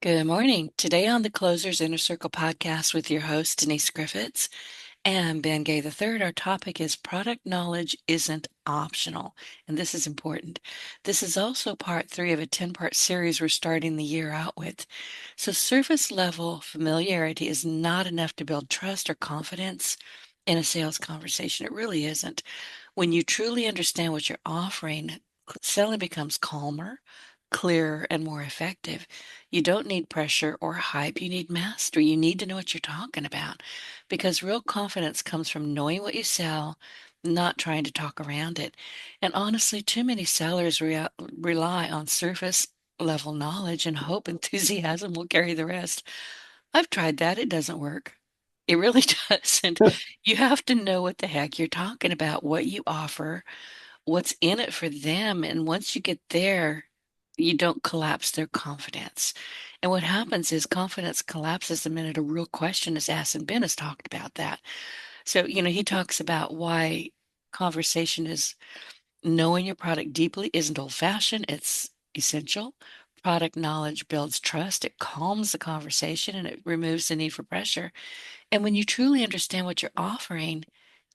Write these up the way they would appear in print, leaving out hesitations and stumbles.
Good morning. Today on the Closers Inner Circle podcast with your host, Denise Griffitts and Ben Gay III, our topic is product knowledge isn't optional. And this is important. This is also part three of a 10-part series we're starting the year out with. So, surface level familiarity is not enough to build trust or confidence in a sales conversation. It really isn't. When you truly understand what you're offering, selling becomes calmer, clearer, and more effective. You don't need pressure or hype. You need mastery. You need to know what you're talking about because real confidence comes from knowing what you sell, not trying to talk around it. And honestly, too many sellers rely on surface level knowledge and hope enthusiasm will carry the rest. I've tried that. It doesn't work. It really doesn't. You have to know what the heck you're talking about, what you offer, what's in it for them. And once you get there, you don't collapse their confidence. And what happens is confidence collapses the minute a real question is asked. And Ben has talked about that. So, he talks about why conversation is knowing your product deeply isn't old fashioned, it's essential. Product knowledge builds trust, it calms the conversation, and it removes the need for pressure. And when you truly understand what you're offering,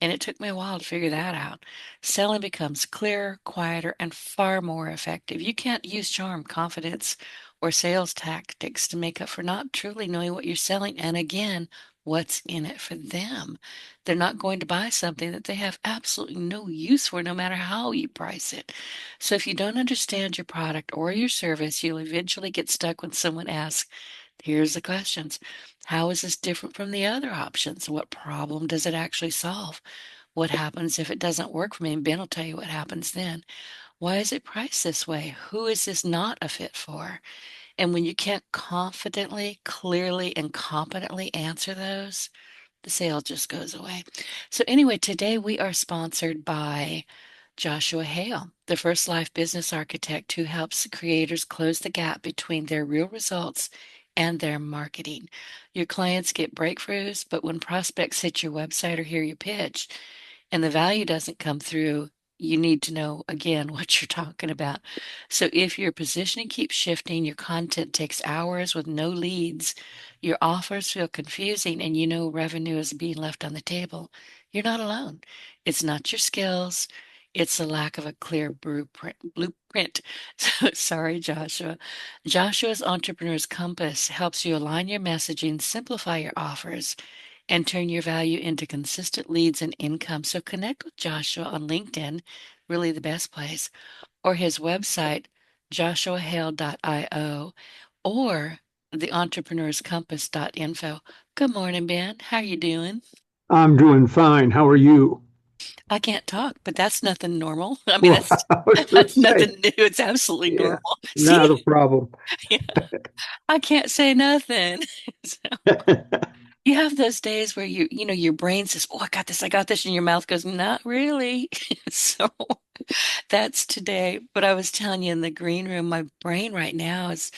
and it took me a while to figure that out, selling becomes clearer, quieter, and far more effective. You can't use charm, confidence, or sales tactics to make up for not truly knowing what you're selling. And again, what's in it for them. They're not going to buy something that they have absolutely no use for, no matter how you price it. So if you don't understand your product or your service, you'll eventually get stuck when someone asks, here's the questions. How is this different from the other options? What problem does it actually solve? What happens if it doesn't work for me? And Ben will tell you what happens then. Why is it priced this way? Who is this not a fit for? And when you can't confidently, clearly, and competently answer those, the sale just goes away. So, anyway, today we are sponsored by Joshua Hale, the First Life business architect who helps creators close the gap between their real results and their marketing. Your clients get breakthroughs, but when prospects hit your website or hear you pitch and the value doesn't come through, you need to know again what you're talking about. So if your positioning keeps shifting, your content takes hours with no leads, your offers feel confusing, and you know revenue is being left on the table, you're not alone. It's not your skills. It's the lack of a clear blueprint. So, sorry, Joshua. Joshua's Entrepreneur's Compass helps you align your messaging, simplify your offers, and turn your value into consistent leads and income. So connect with Joshua on LinkedIn, really the best place, or his website, joshuahale.io, or theentrepreneurscompass.info. Good morning, Ben. How are you doing? I'm doing fine. How are you? I can't talk, but that's nothing normal. I mean, Well, that's I was going to that's say, nothing new. It's absolutely yeah, normal. See, not a problem. yeah, I can't say nothing. So you have those days where your brain says, "Oh, I got this," and your mouth goes, "Not really." So that's today. But I was telling you in the green room, my brain right now is,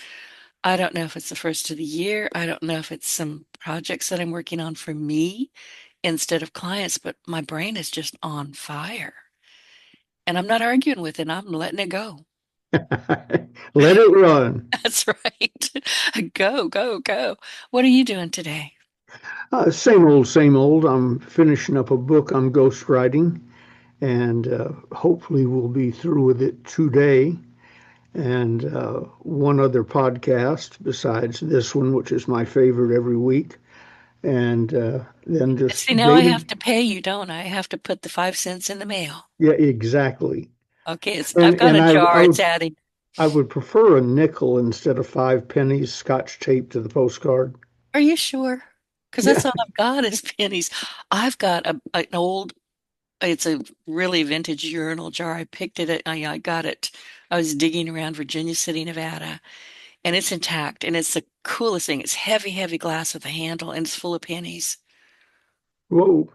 I don't know if it's the first of the year. I don't know if it's some projects that I'm working on for me instead of clients, but my brain is just on fire. And I'm not arguing with it. I'm letting it go. Let it run. That's right. Go, go, go. What are you doing today? Same old, same old. I'm finishing up a book on ghostwriting, and hopefully we'll be through with it today. And one other podcast besides this one, which is my favorite every week. And then just See, now I daily. have to pay you, don't I? I have to put the 5 cents in the mail. Yeah, exactly. Okay, I've And got and a I jar. I It's would adding. I would prefer a nickel instead of 5 pennies scotch taped to the postcard. Are you sure? Because Yeah. that's all I've got is pennies. I've got an old, it's a really vintage urinal jar. I picked it at, I got it. I was digging around Virginia City, Nevada, and it's intact. And it's the coolest thing. It's heavy, heavy glass with a handle, and it's full of pennies. Whoa.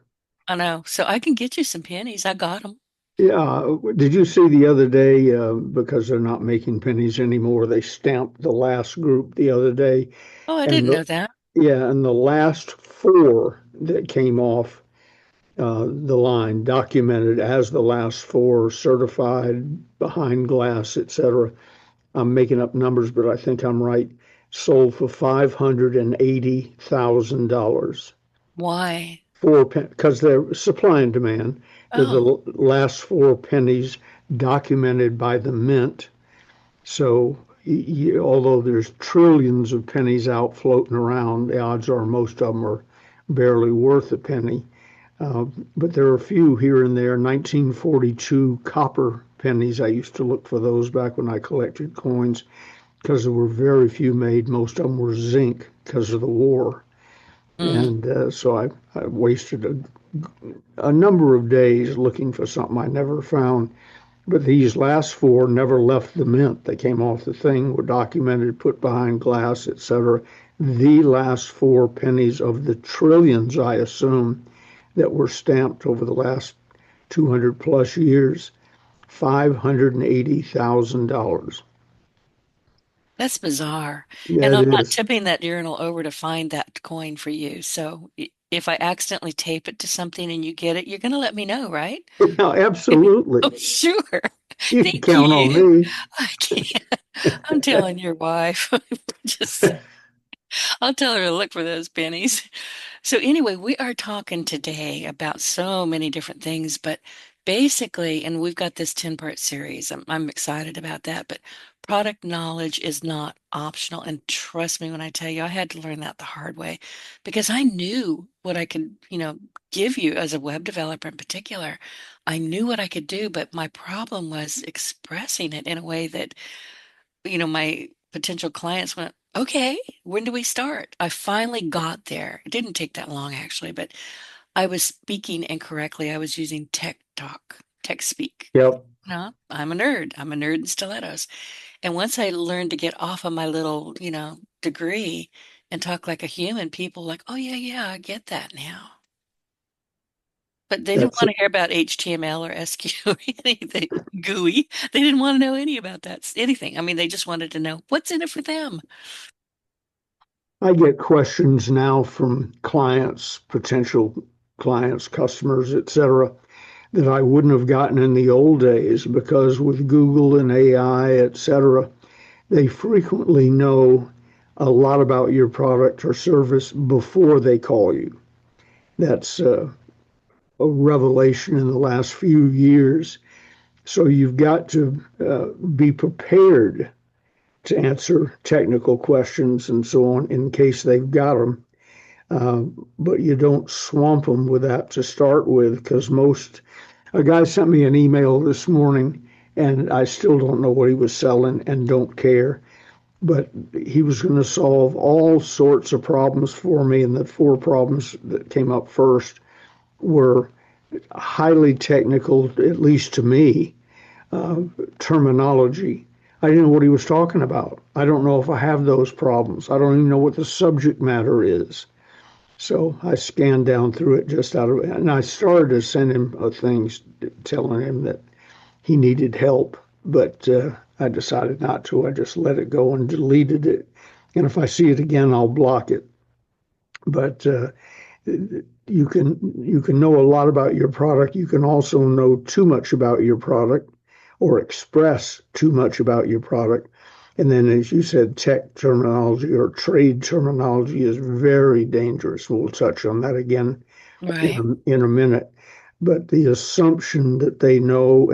I know. So I can get you some pennies. I got them. Yeah. Did you see the other day, because they're not making pennies anymore, they stamped the last group the other day, Oh, I and didn't know that. the last four that came off the line, documented as the last four, certified behind glass, etc. I'm making up numbers, but I think I'm right. sold for $580,000. Why? Because they're supply and demand. They're the Oh, last four pennies documented by the mint. So, although there's trillions of pennies out floating around, the odds are most of them are barely worth a penny. Uh, but there are a few here and there. 1942 copper pennies. I used to look for those back when I collected coins because there were very few made. Most of them were zinc because of the war. mm. And so I wasted a number of days looking for something I never found. But these last four never left the mint. They came off the thing, were documented, put behind glass, etc. The last four pennies of the trillions, I assume, that were stamped over the last 200 plus years, $580,000. That's bizarre. Yeah, And it I'm not is. tipping that journal over to find that coin for you. So if I accidentally tape it to something and you get it, you're going to let me know, right? Yeah, absolutely. Oh, sure. You can Thank count on you. me. I can't. I'm telling your wife. Just, I'll tell her to look for those pennies. So anyway, we are talking today about so many different things, but basically, and we've got this 10-part series. I'm excited about that, but product knowledge is not optional. And trust me when I tell you, I had to learn that the hard way because I knew what I could, give you as a web developer in particular. I knew what I could do, but my problem was expressing it in a way that my potential clients went, okay, when do we start? I finally got there. It didn't take that long, actually, but I was speaking incorrectly. I was using tech talk, tech speak. Yep. No, I'm a nerd. I'm a nerd in stilettos. And once I learned to get off of my little, degree and talk like a human, people like, oh, yeah, yeah, I get that now. But they didn't That's want to hear about HTML or SQ or anything gooey. They didn't want to know any about that, anything. I mean, they just wanted to know what's in it for them. I get questions now from clients, potential clients, customers, etc., that I wouldn't have gotten in the old days because with Google and AI, etc., they frequently know a lot about your product or service before they call you. That's a revelation in the last few years. So you've got to be prepared to answer technical questions and so on in case they've got them. Uh, but you don't swamp them with that to start with because a guy sent me an email this morning and I still don't know what he was selling and don't care. But he was going to solve all sorts of problems for me. And the four problems that came up first were highly technical, at least to me, uh, terminology. I didn't know what he was talking about. I don't know if I have those problems. I don't even know what the subject matter is. So I scanned down through it just out of, and I started to send him things telling him that he needed help, but I decided not to. I just let it go and deleted it. And if I see it again, I'll block it. But you can know a lot about your product. You can also know too much about your product or express too much about your product. And then, as you said, tech terminology or trade terminology is very dangerous. We'll touch on that again Right. in a minute. But the assumption that they know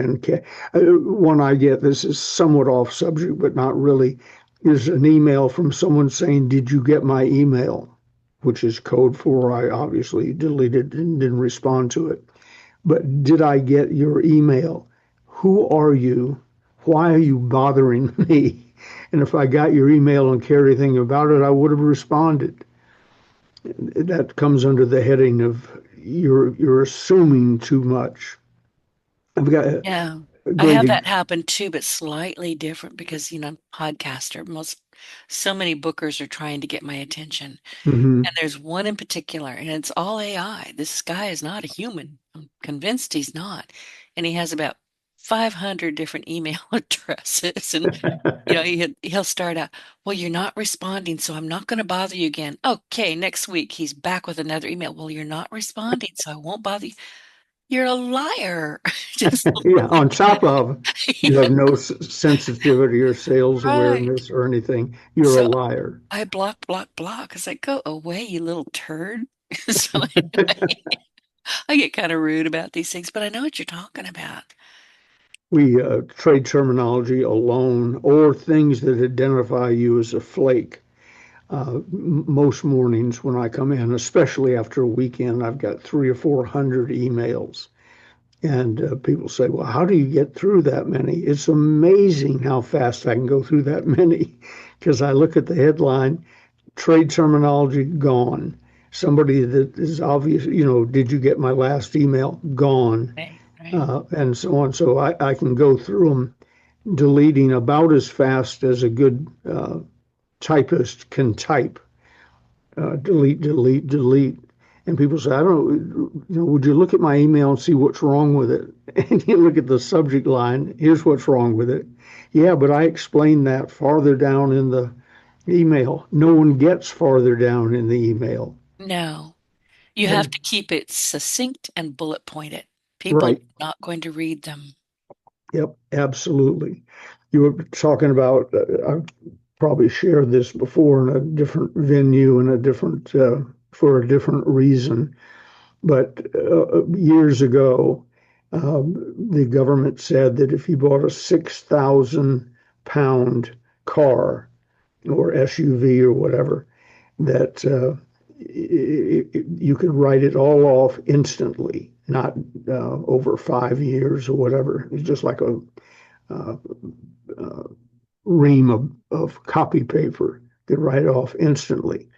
one I get, this is somewhat off subject, but not really, is an email from someone saying, "Did you get my email?" Which is code for I obviously deleted and didn't respond to it. But did I get your email? Who are you? Why are you bothering me? And if I got your email and cared anything about it, I would have responded. That comes under the heading of you're assuming too much. I've got Yeah. a I great. have that happen too, but slightly different because, podcaster, so many bookers are trying to get my attention. Mm-hmm. And there's one in particular, and it's all AI. This guy is not a human. I'm convinced he's not. And he has about 500 different email addresses. And, he'll start out, well, you're not responding, so I'm not going to bother you again. Okay, next week he's back with another email. Well, you're not responding, so I won't bother you. You're a liar. Just Yeah, on top of you have no sensitivity or sales right. awareness or anything, you're a So liar. I block, block, block. It's like, go away, you little turd. So I get kind of rude about these things, but I know what you're talking about. We trade terminology alone or things that identify you as a flake. Most mornings when I come in, especially after a weekend, I've got 300 or 400 emails. And people say, well, how do you get through that many? It's amazing how fast I can go through that many because I look at the headline, trade terminology gone. Somebody that is obvious, did you get my last email? Gone. Right, right. And so on. So I can go through them, deleting about as fast as a good typist can type. Delete, delete, delete. And people say, I don't, would you look at my email and see what's wrong with it? And you look at the subject line, here's what's wrong with it. Yeah, but I explained that farther down in the email. No one gets farther down in the email. No, you have And to keep it succinct and bullet pointed. People right, are not going to read them. yep, absolutely. You were talking about, I've probably shared this before in a different venue and for a different reason. But years ago, the government said that if you bought a 6,000 pound car or SUV or whatever, that you could write it all off instantly, not over 5 years or whatever. It's just like a uh, uh, ream of copy paper, could write it off instantly.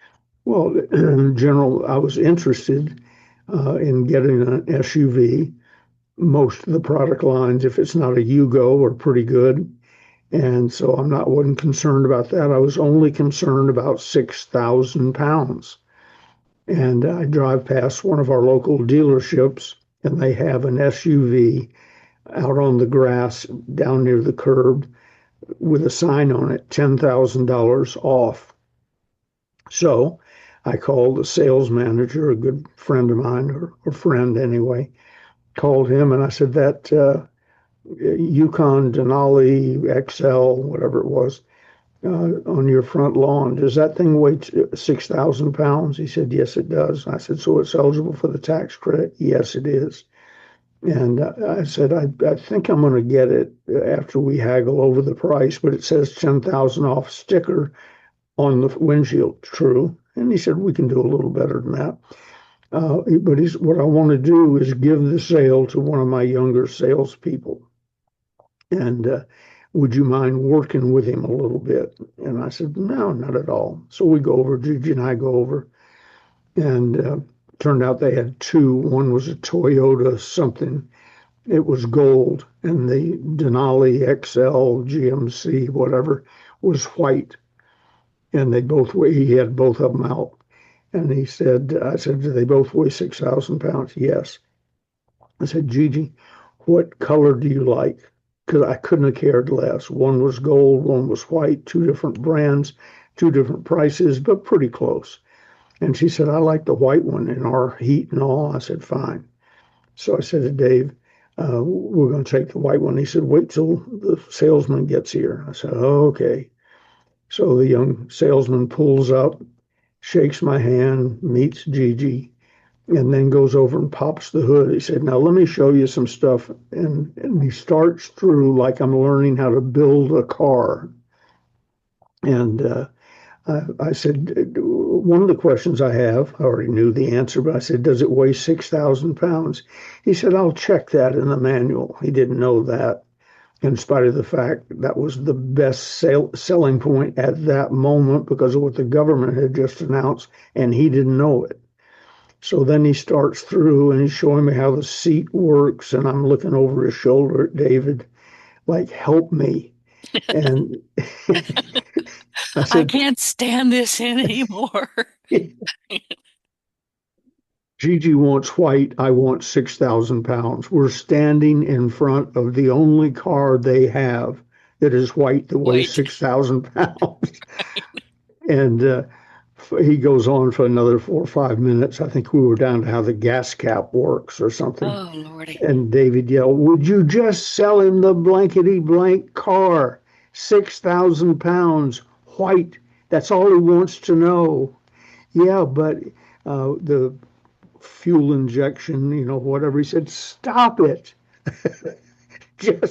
Well, in general, I was interested in getting an SUV. Most of the product lines, if it's not a Yugo, are pretty good. And so wasn't concerned about that. I was only concerned about 6,000 pounds. And I drive past one of our local dealerships, and they have an SUV out on the grass down near the curb with a sign on it, $10,000 off. So I called the sales manager, a good friend of mine, or friend anyway, called him and I said, that Yukon Denali XL, whatever it was, on your front lawn, does that thing weigh 6,000 pounds? He said, yes, it does. I said, so it's eligible for the tax credit? Yes, it is. And I said, I think I'm going to get it after we haggle over the price, but it says 10,000 off sticker on the windshield. True. And he said, we can do a little better than that. But what I want to do is give the sale to one of my younger salespeople. And would you mind working with him a little bit? And I said, no, not at all. So we go over, Gigi and I go over, and turned out they had two. One was a Toyota something. It was gold, and the Denali XL GMC, whatever, was white. And he had both of them out. And I said, do they both weigh 6,000 pounds? Yes. I said, Gigi, what color do you like? Because I couldn't have cared less. One was gold, one was white, two different brands, two different prices, but pretty close. And she said, I like the white one in our heat and all. I said, fine. So I said to Dave, we're going to take the white one. He said, wait till the salesman gets here. I said, oh, okay. So the young salesman pulls up, shakes my hand, meets Gigi, and then goes over and pops the hood. He said, now let me show you some stuff. And he starts through like I'm learning how to build a car. And I said, one of the questions I have, I already knew the answer, but I said, does it weigh 6,000 pounds? He said, I'll check that in the manual. He didn't know that, in spite of the fact that was the best selling point at that moment because of what the government had just announced, and he didn't know it. So then he starts through and he's showing me how the seat works, and I'm looking over his shoulder at David, like, help me. And I I said, can't stand this anymore. Gigi wants white, I want 6,000 pounds. We're standing in front of the only car they have that is white that weighs Wait. 6,000 pounds. And he goes on for another 4 or 5 minutes. I think we were down to how the gas cap works or something. Oh, Lordy. And David yelled, "Would you just sell him the blankety blank car? 6,000 pounds, white. That's all he wants to know." Yeah, but the fuel injection, whatever. He said, "Stop it.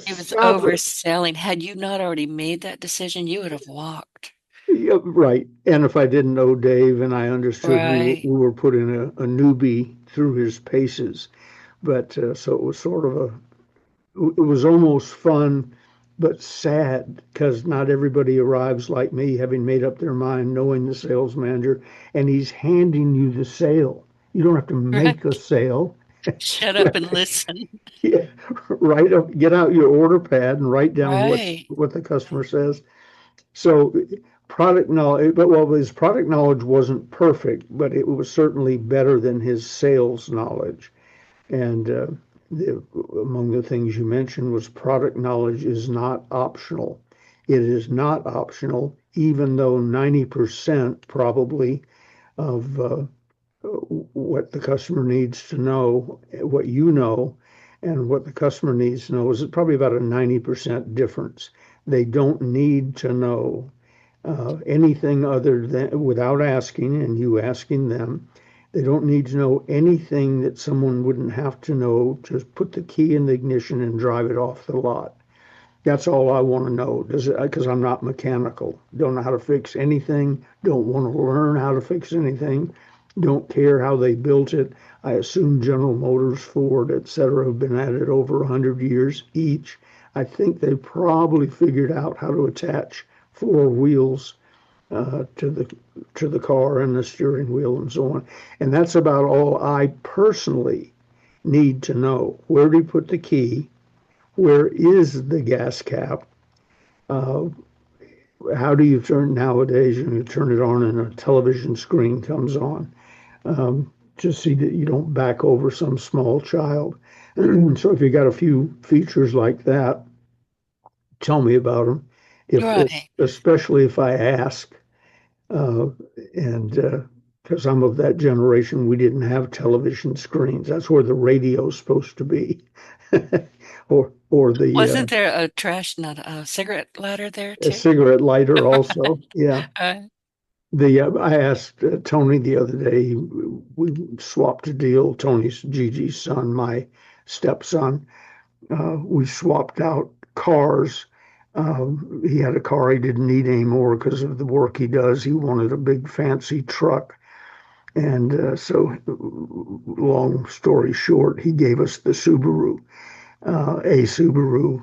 It Just was stop it." overselling. Had you not already made that decision, you would have walked. Yeah, right. And if I didn't know Dave and I understood Right. we were putting a newbie through his paces, but so it was sort of it was almost fun, but sad because not everybody arrives like me, having made up their mind, knowing the sales manager, and he's handing you the sale. You don't have to Right. make the sale. Shut up and listen. Yeah, write up, get out your order pad and write down Right. what the customer says. So product knowledge, but well, his product knowledge wasn't perfect, but it was certainly better than his sales knowledge. And the, among the things you mentioned was product knowledge is not optional. It is not optional, even though 90% probably of what the customer needs to know, what you know, and what the customer needs to know is probably about a 90% difference. They don't need to know anything other than without asking and you asking them. They don't need to know anything that someone wouldn't have to know. Just put the key in the ignition and drive it off the lot. That's all I want to know. Does it? Because I'm not mechanical. Don't know how to fix anything. Don't want to learn how to fix anything. Don't care how they built it. I assume General Motors, Ford, etc., have been at it over 100 years each. I think they probably figured out how to attach four wheels to the car and the steering wheel and so on. And that's about all I personally need to know. Where do you put the key? Where is the gas cap? Uh, how do you turn nowadays? You turn it on and a television screen comes on. Just see that you don't back over some small child. So if you got a few features like that, tell me about them. If Right. especially if I ask, uh, and because I'm of that generation, we didn't have television screens. That's where the radio's supposed to be, or the Wasn't there a trash, not a cigarette lighter there a too? cigarette lighter also. Yeah. Uh, The I asked Tony the other day. We swapped a deal. Tony's Gigi's son, my stepson. We swapped out cars. He had a car he didn't need anymore because of the work he does. He wanted a big fancy truck. And so, long story short, he gave us the Subaru, a Subaru,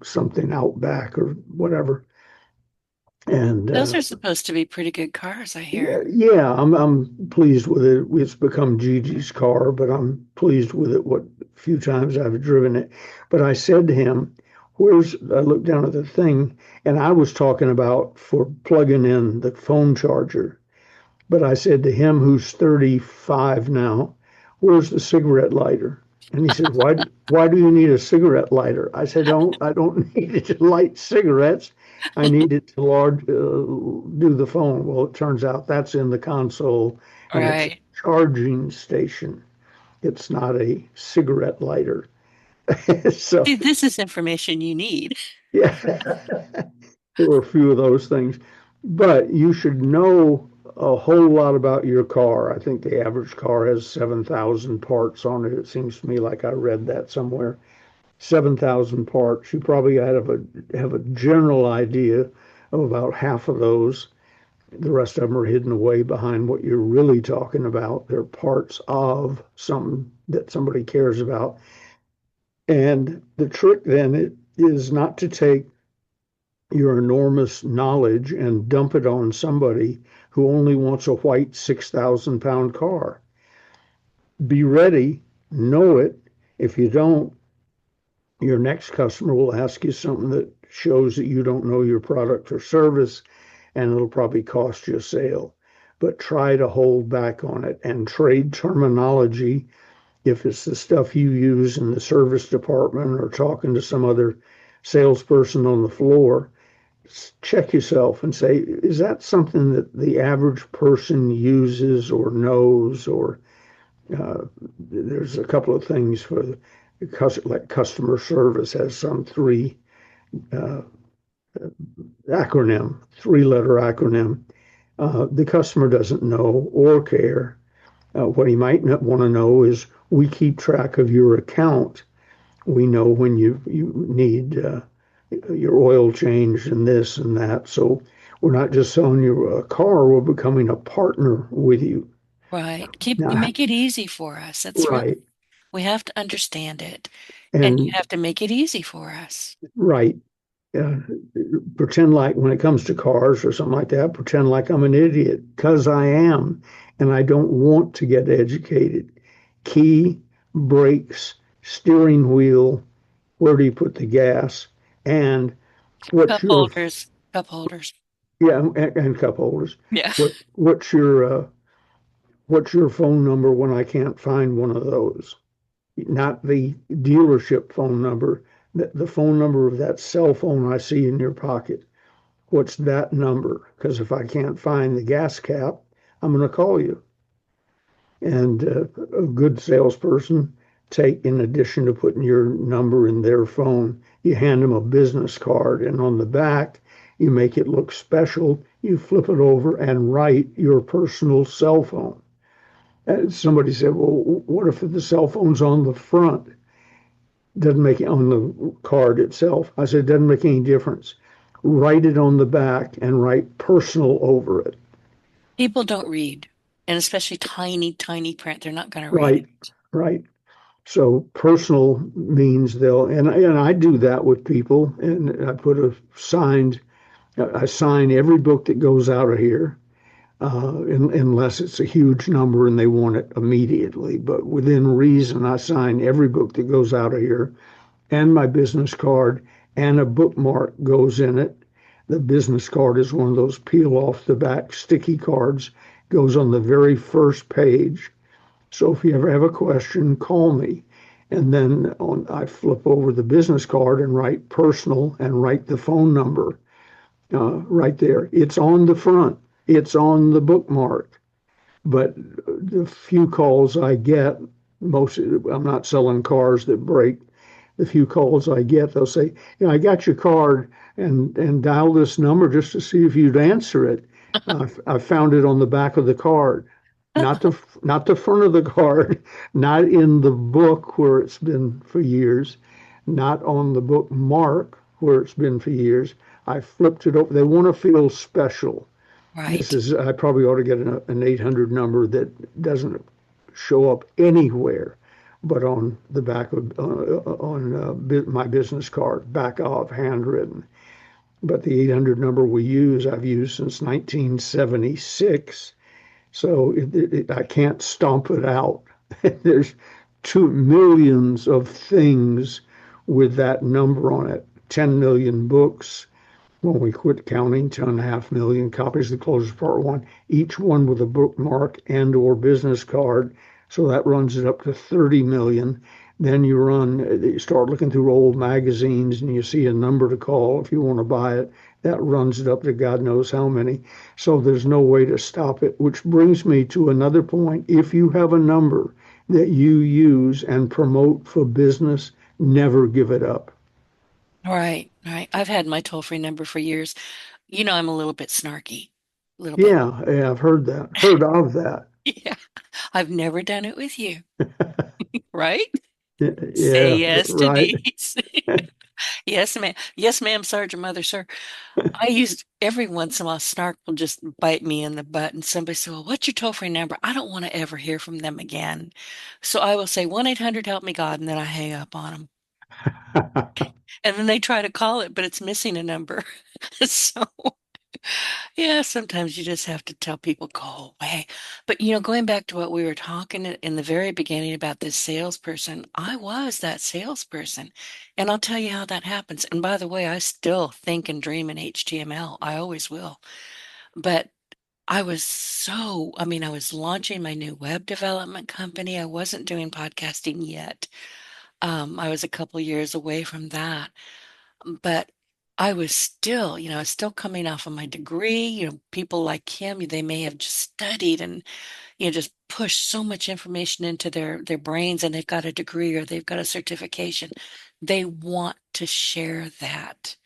something Outback or whatever. And those are supposed to be pretty good cars, I yeah, hear. yeah, I'm pleased with it. It's become Gigi's car, but I'm pleased with it. What few times I've driven it, but I said to him, "Where's?" I looked down at the thing, and I was talking about for plugging in the phone charger. But I said to him, who's 35 now, "Where's the cigarette lighter?" And he said, why do you need a cigarette lighter? I said, I don't need it to light cigarettes. I need it to do the phone. Well, it turns out that's in the console and it's a Right. charging station. It's not a cigarette lighter. So, See, this is information you need. yeah, there were a few of those things. But you should know a whole lot about your car. I think the average car has 7,000 parts on it. It seems to me like I read that somewhere. 7,000 parts. You probably have a general idea of about half of those. The rest of them are hidden away behind what you're really talking about. They're parts of something that somebody cares about. And the trick then is not to take your enormous knowledge and dump it on somebody who only wants a white 6,000 pound car. Be ready, know it. If you don't, your next customer will ask you something that shows that you don't know your product or service, and it'll probably cost you a sale. But try to hold back on it and trade terminology. If it's the stuff you use in the service department or talking to some other salesperson on the floor, check yourself and say, is that something that the average person uses or knows? Or there's a couple of things for like customer service has some uh, three-letter acronym. The customer doesn't know or care. What he might not want to know is we keep track of your account. We know when you need your oil change and this and that. So we're not just selling you a car, we're becoming a partner with you. Right. Now, Make it easy for us. That's really, right. we have to understand it, and you And have to make it easy for us. right. Uh, Pretend like when it comes to cars or something like that, pretend like I'm an idiot because I am, and I don't want to get educated. Key, brakes, steering wheel, where do you put the gas, and what's Cup your holders, cup holders. yeah, and cup holders. Yeah. What's your phone number when I can't find one of those? Not the dealership phone number, the phone number of that cell phone I see in your pocket. What's that number? Because if I can't find the gas cap, I'm going to call you. And a good salesperson in addition to putting your number in their phone, you hand them a business card, and on the back, you make it look special. You flip it over and write your personal cell phone. And somebody said, well, what if the cell phone's on the front? Doesn't make it on the card itself. I said, it doesn't make any difference. Write it on the back and write personal over it. People don't read, and especially tiny, tiny print. They're not going to read Right, it. right. So personal means and I do that with people, and I sign every book that goes out of here, unless it's a huge number and they want it immediately. But within reason, I sign every book that goes out of here, and my business card, and a bookmark goes in it. The business card is one of those peel off the back sticky cards, goes on the very first page. So if you ever have a question, call me. And then I flip over the business card and write personal and write the phone number right there. It's on the front, it's on the bookmark. But the few calls I get, I'm not selling cars that break. The few calls I get, they'll say, I got your card and dial this number just to see if you'd answer it. I found it on the back of the card, not the front of the card, not in the book where it's been for years, not on the bookmark where it's been for years. I flipped it over. They want to feel special. Right. I probably ought to get an 800 number that doesn't show up anywhere but on the back of on my business card, back off, handwritten. But the 800 number I've used since 1976. So I can't stomp it out. There's 2 millions of things with that number on it. 10 million books, when we quit counting, 10.5 million copies of the Closers Part One, each one with a bookmark and or business card. So that runs it up to 30 million. Then you start looking through old magazines and you see a number to call if you want to buy it. That runs it up to God knows how many. So there's no way to stop it, which brings me to another point. If you have a number that you use and promote for business, never give it up. Right. Right. I've had my toll-free number for years. I'm a little bit snarky. A little bit. Yeah, I've heard of that. Yeah. I've never done it with you. Right? Say Yeah, yes, right. Denise. Yes, ma'am. Yes, ma'am, Sergeant Mother, sir. I used every once in a while, Snark will just bite me in the butt, and somebody say, well, what's your toll-free number? I don't want to ever hear from them again. So I will say 1-800 help me God, and then I hang up on them. And then they try to call it, but it's missing a number. So yeah, sometimes you just have to tell people, go away. But going back to what we were talking in the very beginning about this salesperson, I was that salesperson. And I'll tell you how that happens. And by the way, I still think and dream in HTML. I always will. But I was launching my new web development company. I wasn't doing podcasting yet. I was a couple years away from that. But I was still, still coming off of my degree. People like him, they may have just studied and, just pushed so much information into their brains, and they've got a degree or they've got a certification. They want to share that.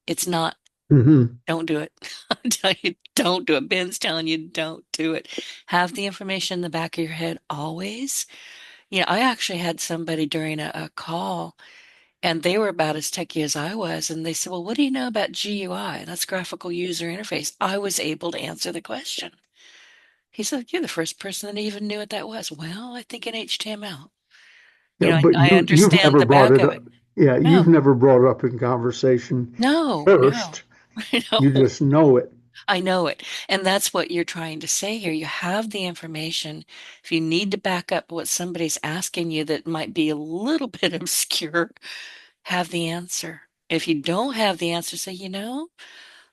It's not, Hmm. don't do it. I'm telling you, don't do it. Ben's telling you, don't do it. Have the information in the back of your head always. I actually had somebody during a call, and they were about as techy as I was. And they said, well, what do you know about GUI? That's graphical user interface. I was able to answer the question. He said, you're the first person that even knew what that was. Well, I think in HTML. Yeah, but I you've understand never the brought back it of up. it. Yeah, you've No, never brought it up in conversation no, no. first. You No, just know it. I know it. And that's what you're trying to say here. You have the information. If you need to back up what somebody's asking you that might be a little bit obscure, have the answer. If you don't have the answer, say,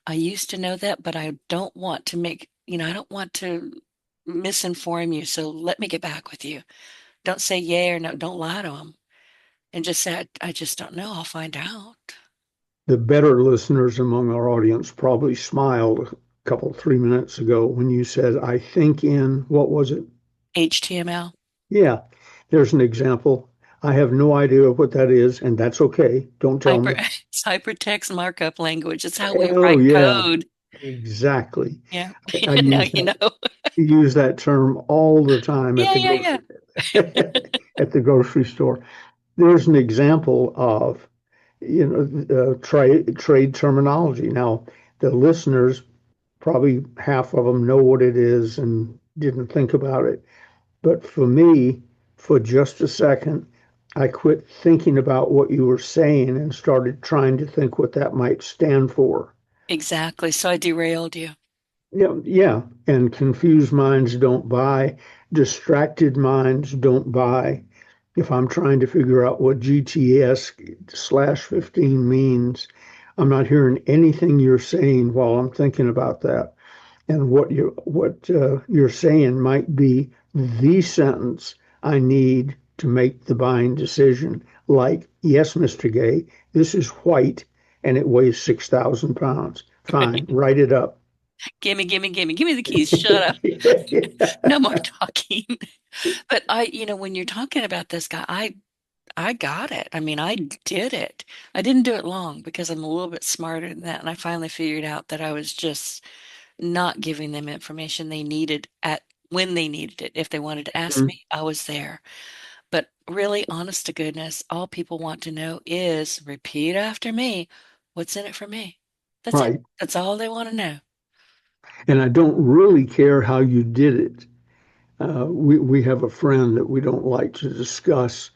I used to know that, but I don't want to I don't want to misinform you. So let me get back with you. Don't say yay or no. Don't lie to them. And just say, I just don't know. I'll find out. The better listeners among our audience probably smiled a couple, 3 minutes ago when you said, I think in, what was it? HTML. Yeah, there's an example. I have no idea what that is, and that's okay. Don't tell Hyper, me. it's hypertext markup language. It's how we Oh, write yeah, code. exactly. Yeah. I Now use you that know. use that term all the time at Yeah, the yeah, yeah. grocery at the grocery store. There's an example of trade terminology. Now, the listeners probably half of them know what it is and didn't think about it. But for me, for just a second, I quit thinking about what you were saying and started trying to think what that might stand for. Exactly. So I derailed you. Yeah, yeah. And confused minds don't buy, distracted minds don't buy. If I'm trying to figure out what GTS/15 means, I'm not hearing anything you're saying while I'm thinking about that. And what you're saying might be the sentence I need to make the buying decision. Like, yes, Mr. Gay, this is white and it weighs 6,000 pounds. Fine, write it up. Gimme, gimme, gimme. Give me the keys. Shut up. No more talking. But when you're talking about this guy, I got it. I mean, I did it. I didn't do it long because I'm a little bit smarter than that. And I finally figured out that I was just not giving them information they needed at when they needed it. If they wanted to ask me, I was there. But really, honest to goodness, all people want to know is repeat after me. What's in it for me? That's it. Right. That's all they want to know. And I don't really care how you did it. We have a friend that we don't like to discuss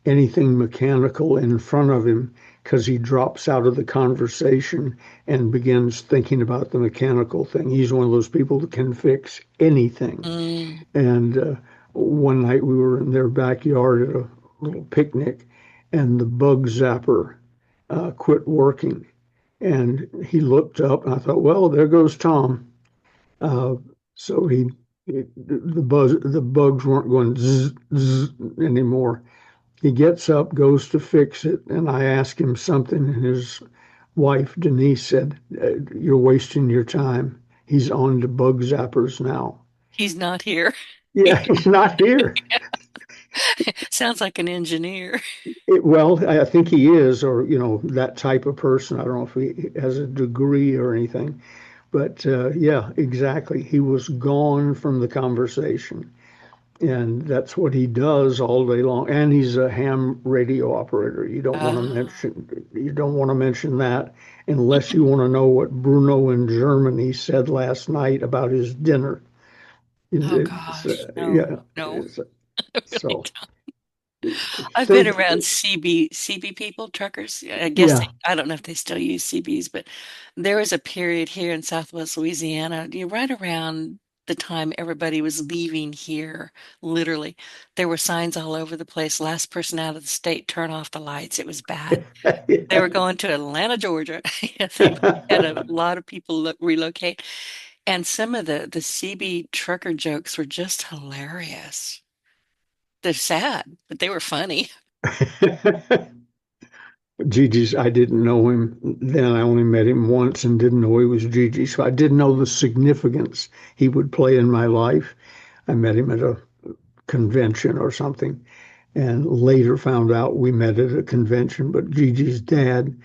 anything mechanical in front of him because he drops out of the conversation and begins thinking about the mechanical thing. He's one of those people that can fix anything. Mm, And one night we were in their backyard at a little picnic, and the bug zapper quit working. And he looked up, and I thought, well, there goes Tom. Uh, so the bugs weren't going zzz, zzz anymore. He gets up, goes to fix it, and I asked him something, and his wife Denise said, "You're wasting your time. He's on to bug zappers now." he's not here. Yeah, he's not here. Sounds like an engineer. Well, I think he is, or that type of person. I don't know if he has a degree or anything, but yeah, exactly. He was gone from the conversation. And that's what he does all day long. And he's a ham radio operator. Oh, You don't want to mention that unless you want to know what Bruno in Germany said last night about his dinner. oh It's, gosh. No, yeah. no, It's, I really so don't. I've been think, around CB people, truckers. I guess yeah. I don't know if they still use CBs, but there was a period here in Southwest Louisiana, right around the time everybody was leaving here, literally. There were signs all over the place. Last person out of the state, turn off the lights. It was bad. They were going to Atlanta, Georgia. Yeah, they had a lot of people relocate. And some of the CB trucker jokes were just hilarious. They're sad, but they were funny. Gigi's, I didn't know him then. I only met him once and didn't know he was Gigi. So I didn't know the significance he would play in my life. I met him at a convention or something and later found out we met at a convention. But Gigi's dad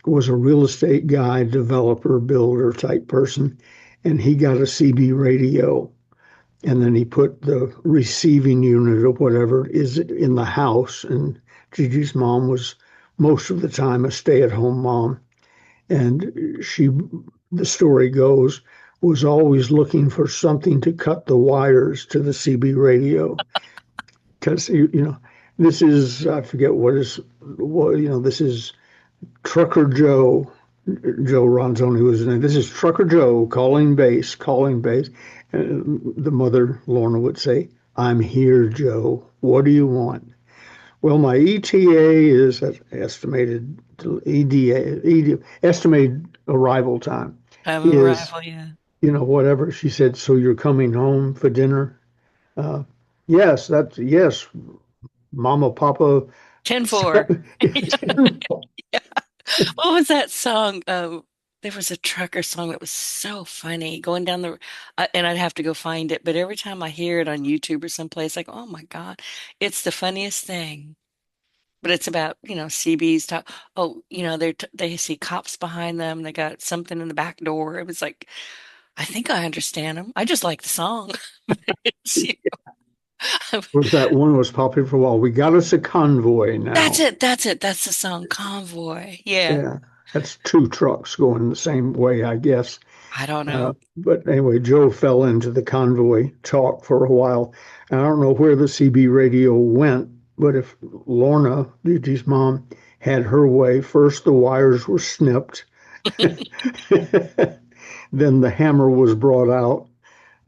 was a real estate guy, developer, builder type person, and he got a CB radio. And then he put the receiving unit or whatever is in the house. And Gigi's mom was most of the time a stay-at-home mom, and she, the story goes, was always looking for something to cut the wires to the CB radio because this is, I forget this is Trucker Joe. Joe Ronzoni was his name. This is Trucker Joe calling base, calling base. And the mother, Lorna, would say, "I'm here, Joe. What do you want?" Well, my ETA is estimated estimated arrival time Time of is, arrival, yeah. whatever. She said, "So you're coming home for dinner?" Uh, yes, yes, Mama, Papa. 10-4. Yeah. What was that song? There was a trucker song that was so funny going down and I'd have to go find it, but every time I hear it on YouTube or someplace, like, oh my God, it's the funniest thing. But it's about, CB's talk. Oh, they see cops behind them. They got something in the back door. It was like, I think I understand them. I just like the song. It's, Was that one was popular for a while? We got us a convoy that's now. it. That's it. That's the song, Convoy. Yeah. Yeah, that's two trucks going the same way, I guess. I don't know. But anyway, Joe fell into the convoy talk for a while. And I don't know where the CB radio went, but if Lorna, Gigi's mom, had her way, first the wires were snipped, then the hammer was brought out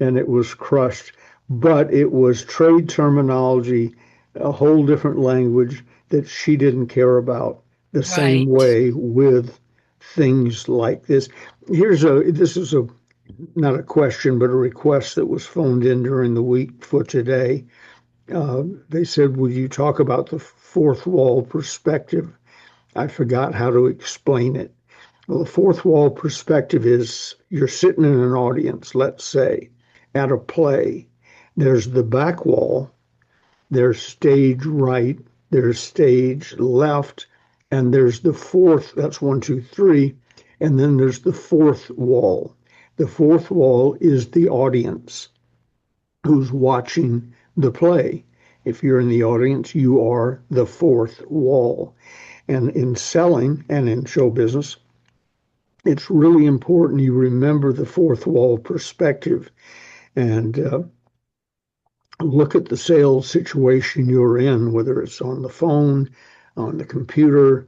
and it was crushed. But it was trade terminology, a whole different language that she didn't care about. The same Right. way with things like this. This is a not a question, but a request that was phoned in during the week for today. They said, "Would you talk about the fourth wall perspective?" I forgot how to explain it. Well, the fourth wall perspective is you're sitting in an audience, let's say, at a play. There's the back wall, there's stage right, there's stage left, and there's the fourth, that's one, two, three, and then there's the fourth wall. The fourth wall is the audience who's watching the play. If you're in the audience, you are the fourth wall. And in selling and in show business, it's really important you remember the fourth wall perspective and look at the sales situation you're in, whether it's on the phone, on the computer,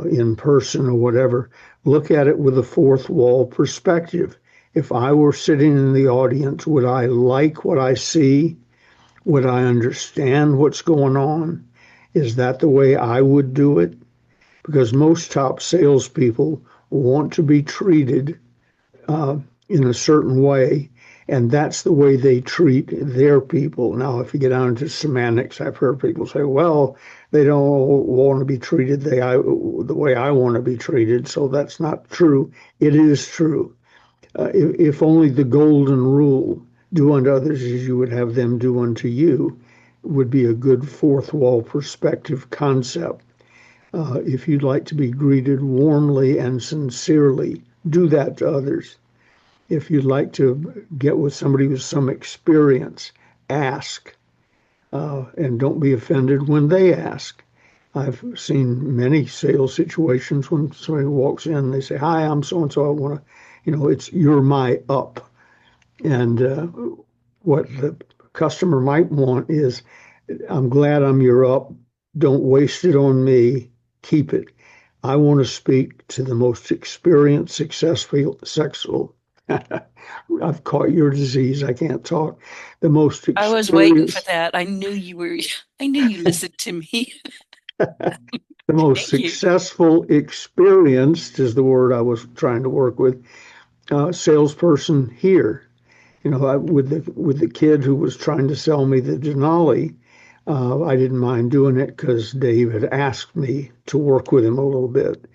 in person, or whatever. Look at it with a fourth wall perspective. If I were sitting in the audience, would I like what I see? Would I understand what's going on? Is that the way I would do it? Because most top salespeople want to be treated uh, in a certain way, and that's the way they treat their people. Now, if you get down into semantics, I've heard people say, "Well, they don't want to be treated the way I want to be treated," so that's not true. It is true. If only the golden rule, "Do unto others as you would have them do unto you," would be a good fourth wall perspective concept. If you'd like to be greeted warmly and sincerely, do that to others. If you'd like to get with somebody with some experience, ask, and don't be offended when they ask. I've seen many sales situations when somebody walks in, they say, "Hi, I'm so and so. I want to," it's "you're my up." And what the customer might want is, "I'm glad I'm your up. Don't waste it on me. Keep it. I want to speak to the most experienced, successful. I've caught your disease. I can't talk. The most I was waiting for experienced, that. I knew you listened to me. the most Thank you. successful, experienced is the word I was trying to work with. Salesperson here. With the kid who was trying to sell me the Denali, I didn't mind doing it because Dave had asked me to work with him a little bit.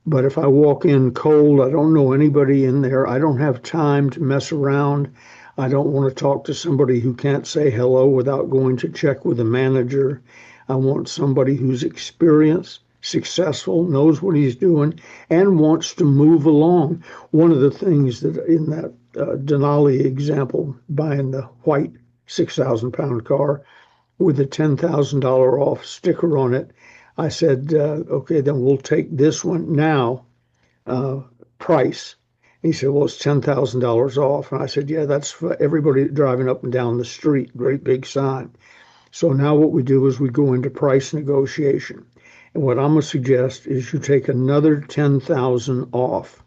But if I walk in cold, I don't know anybody in there. I don't have time to mess around. I don't want to talk to somebody who can't say hello without going to check with the manager. I want somebody who's experienced, successful, knows what he's doing, and wants to move along. One of the things that in that Denali example, buying the white 6,000 pound car with a $10,000 off sticker on it, I said, okay, then we'll take this one now, uh, price. He said, well, it's $10,000 off. And I said, yeah, that's for everybody driving up and down the street. Great big sign. So now what we do is we go into price negotiation. And what I'm going to suggest is you take another 10,000 off.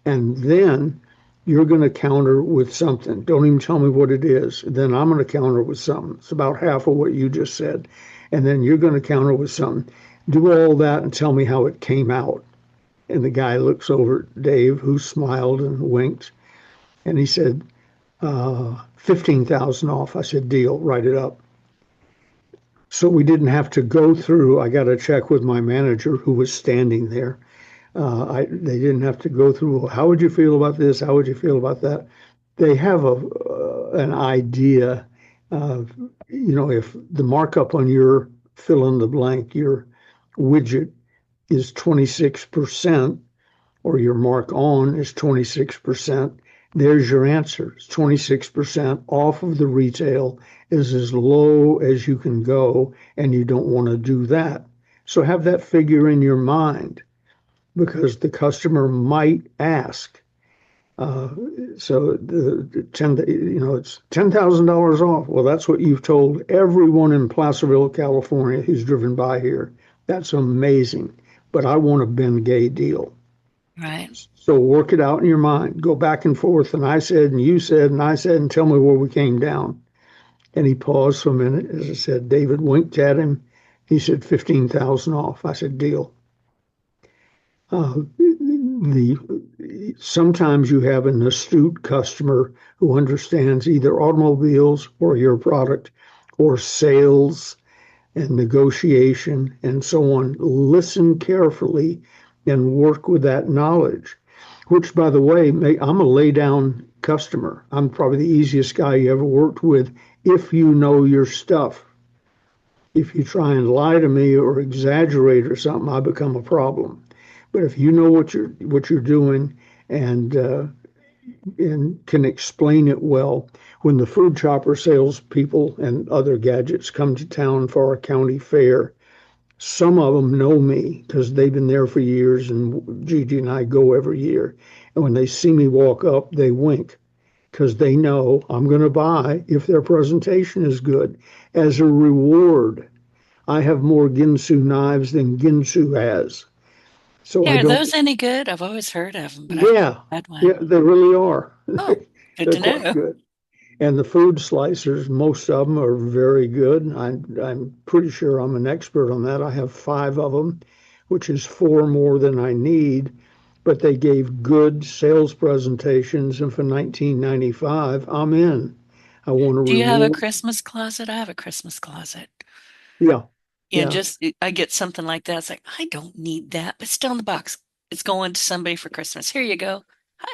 And then you're going to counter with something. Don't even tell me what it is. Then I'm going to counter with something. It's about half of what you just said. And then you're going to counter with something. Do all that and tell me how it came out. And the guy looks over at Dave, who smiled and winked, and he said, 15,000 off. I said, deal, write it up. So we didn't have to go through, I got to check with my manager who was standing there. They didn't have to go through, well, how would you feel about this? How would you feel about that? They have an idea of, if the markup on your fill in the blank, your widget is 26%, or your mark on is 26%, there's your answer. It's 26% off of the retail is as low as you can go, and you don't want to do that. So have that figure in your mind because the customer might ask. Uh, so the 10, it's $10,000 off. Well, that's what you've told everyone in Placerville, California who's driven by here. That's amazing. But I want a Ben Gay deal. Right. So work it out in your mind. Go back and forth. And I said, and you said, and I said, and tell me where we came down. And he paused for a minute. As I said, David winked at him. He said, 15,000 off. I said, deal. Sometimes you have an astute customer who understands either automobiles or your product or sales and negotiation and so on. Listen carefully and work with that knowledge, which, by the way, I'm a lay down customer. I'm probably the easiest guy you ever worked with if you know your stuff. If you try and lie to me or exaggerate or something, I become a problem. But if you know what you're doing and can explain it well, when the food chopper salespeople and other gadgets come to town for our county fair, some of them know me because they've been there for years, and Gigi and I go every year. And when they see me walk up, they wink because they know I'm going to buy if their presentation is good. As a reward, I have more Ginsu knives than Ginsu has. So Yeah, I are don't, those any good? I've always heard of them, but I've yeah, never had yeah, one. they really are. Oh, good They're to quite know. good. And the food slicers, most of them are very good. I'm pretty sure I'm an expert on that. I have 5 of them, which is 4 more than I need, but they gave good sales presentations. And for 1995, I'm in. I want to Do you have a reward. Christmas closet? I have a Christmas closet. Yeah, yeah. Just I get something like that. It's like, I don't need that, but still in the box. It's going to somebody for Christmas. Here you go.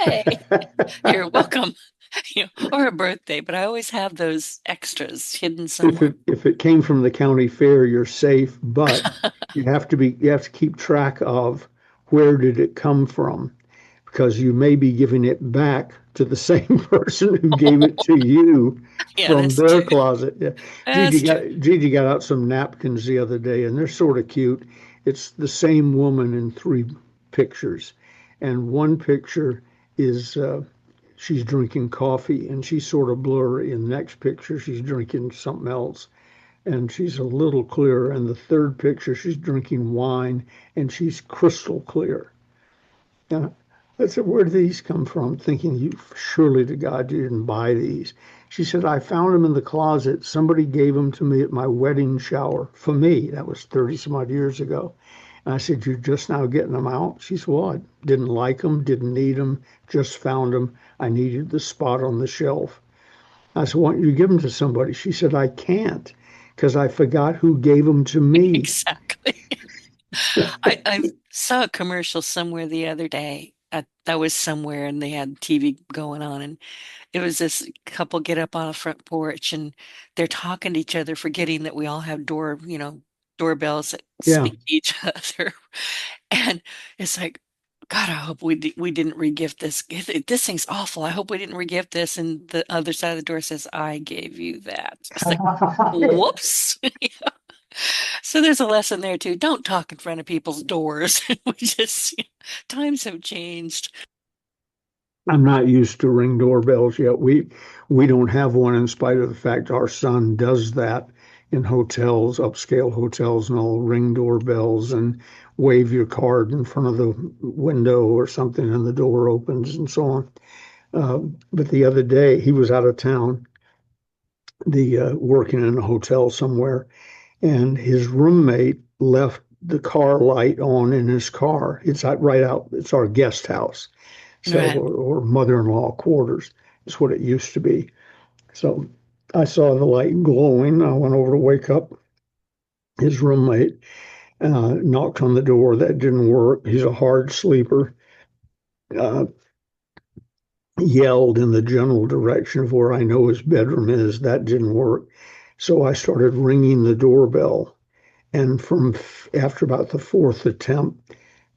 Hey, you're welcome. Or a birthday, but I always have those extras hidden if somewhere. it came from the county fair, you're safe, but you have to keep track of where did it come from because you may be giving it back to the same person who gave it to you Yeah, from that's their true. closet. Yeah. That's true. Gigi got out some napkins the other day, and they're sort of cute. It's the same woman in 3 pictures, and one picture is she's drinking coffee, and she's sort of blurry. In the next picture, she's drinking something else, and she's a little clearer. And the third picture, she's drinking wine, and she's crystal clear. And I said, where do these come from? Thinking, you surely to God you didn't buy these. She said, I found them in the closet. Somebody gave them to me at my wedding shower for me. That was 30 some odd years ago. And I said, you're just now getting them out? She said, well, I didn't like them, didn't need them, just found them. I needed the spot on the shelf. I said, why don't you give them to somebody? She said, I can't because I forgot who gave them to me. Exactly. I saw a commercial somewhere the other day. That was somewhere and they had TV going on, and it was this couple get up on a front porch and they're talking to each other, forgetting that we all have doorbells that Yeah. speak to each other. And it's like, God, I hope we didn't regift this. This thing's awful. I hope we didn't regift this. And the other side of the door says, I gave you that. It's like, whoops. So there's a lesson there too. Don't talk in front of people's doors. We just, times have changed. I'm not used to ring doorbells yet. We don't have one in spite of the fact our son does that in hotels, upscale hotels and all, ring doorbells and wave your card in front of the window or something and the door opens and so on. But the other day he was out of town, the working in a hotel somewhere, and his roommate left the car light on in his car. It's right out. It's our guest house. So, Right. or mother-in-law quarters is what it used to be. So I saw the light glowing. I went over to wake up his roommate, knocked on the door. That didn't work. He's a hard sleeper. Uh, Yelled in the general direction of where I know his bedroom is. That didn't work. So I started ringing the doorbell. And after about the fourth attempt,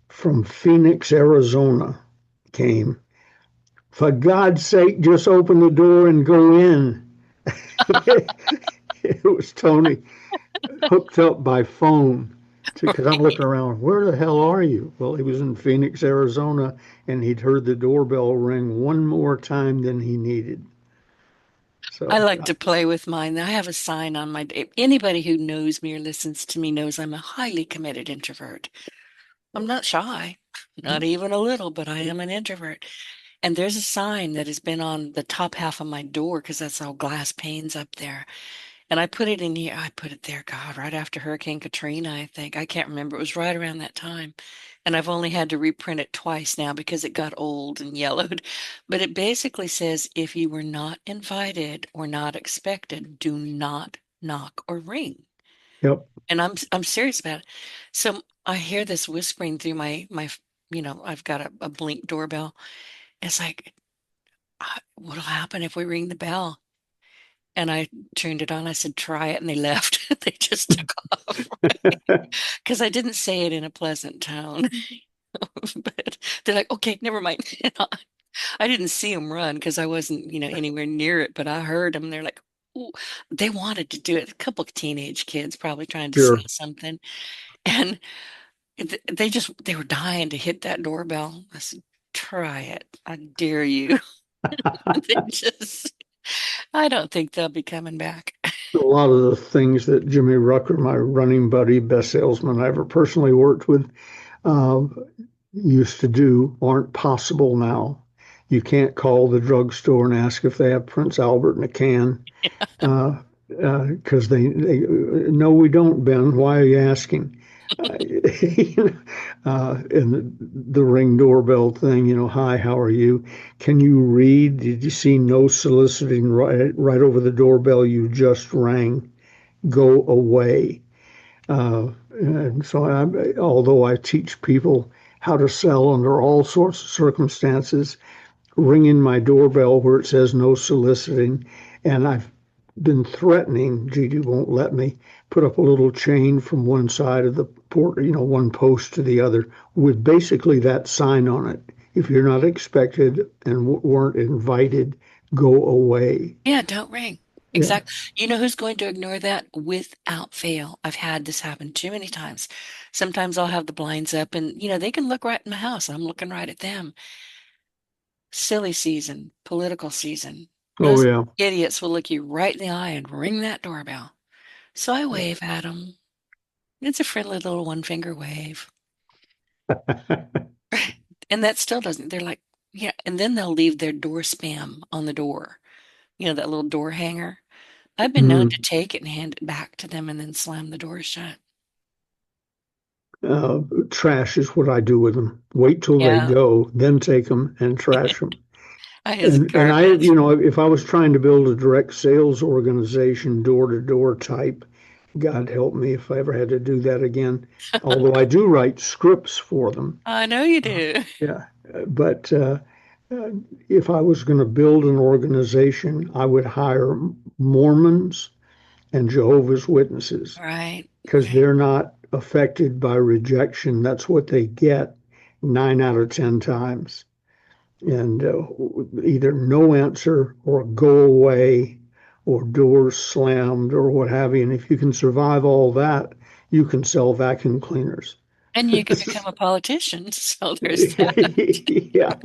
from Phoenix, Arizona, came, "For God's sake, just open the door and go in." It was Tony, hooked up by phone, because I'm looking around, where the hell are you? Well, he was in Phoenix, Arizona, and he'd heard the doorbell ring one more time than he needed. I So, like to play with mine. I have a sign on my day. Anybody who knows me or listens to me knows I'm a highly committed introvert. I'm not shy, not even a little, but I am an introvert. And there's a sign that has been on the top half of my door because that's all glass panes up there. And I put it in here. I put it there, God, right after Hurricane Katrina, I think. I can't remember. It was right around that time. And I've only had to reprint it twice now because it got old and yellowed. But it basically says if you were not invited or not expected, do not knock or ring. yep. And I'm serious about it. So I hear this whispering through I've got a blink doorbell. It's like, what'll happen if we ring the bell? And I turned it on. I said, try it. And they left. They just took off because I didn't say it in a pleasant tone. But they're like, okay, never mind. I didn't see them run because I wasn't, anywhere near it, but I heard them. They're like, ooh, they wanted to do it. A couple of teenage kids probably trying to say Sure. something. And they were dying to hit that doorbell. I said, try it. I dare you. They just, I don't think they'll be coming back. A lot of the things that Jimmy Rucker, my running buddy, best salesman I ever personally worked with, uh, used to do aren't possible now. You can't call the drugstore and ask if they have Prince Albert in a can, uh, because they no, we don't, Ben. Why are you asking? And the Ring doorbell thing, hi, how are you? Can you read? Did you see no soliciting right over the doorbell you just rang? Go away. And so, although I teach people how to sell under all sorts of circumstances, ringing my doorbell where it says no soliciting, and I've been threatening, Gigi won't let me, put up a little chain from one side of the port, one post to the other with basically that sign on it. If you're not expected and weren't invited, go away. Yeah, don't ring. Yeah. Exactly. You know who's going to ignore that without fail? I've had this happen too many times. Sometimes I'll have the blinds up and, they can look right in my house. I'm looking right at them. Silly season, political season. Oh, Those yeah. idiots will look you right in the eye and ring that doorbell. So I wave at them. It's a friendly little one finger wave. And that still doesn't, they're like, yeah. And then they'll leave their door spam on the door, that little door hanger. I've been known to Mhm. take it and hand it back to them and then slam the door shut. Trash is what I do with them. Wait till they Yeah, go, then take them and trash them. as And I, garbage. if I was trying to build a direct sales organization, door to door type, God help me if I ever had to do that again. Although I do write scripts for them. I know you Uh, do. yeah, but uh, if I was going to build an organization, I would hire Mormons and Jehovah's Witnesses Right, because right. they're not affected by rejection. That's what they get 9 out of 10 times. And either no answer or go away or doors slammed or what have you. And if you can survive all that, you can sell vacuum cleaners. And you could become a politician, so there's that. Yeah,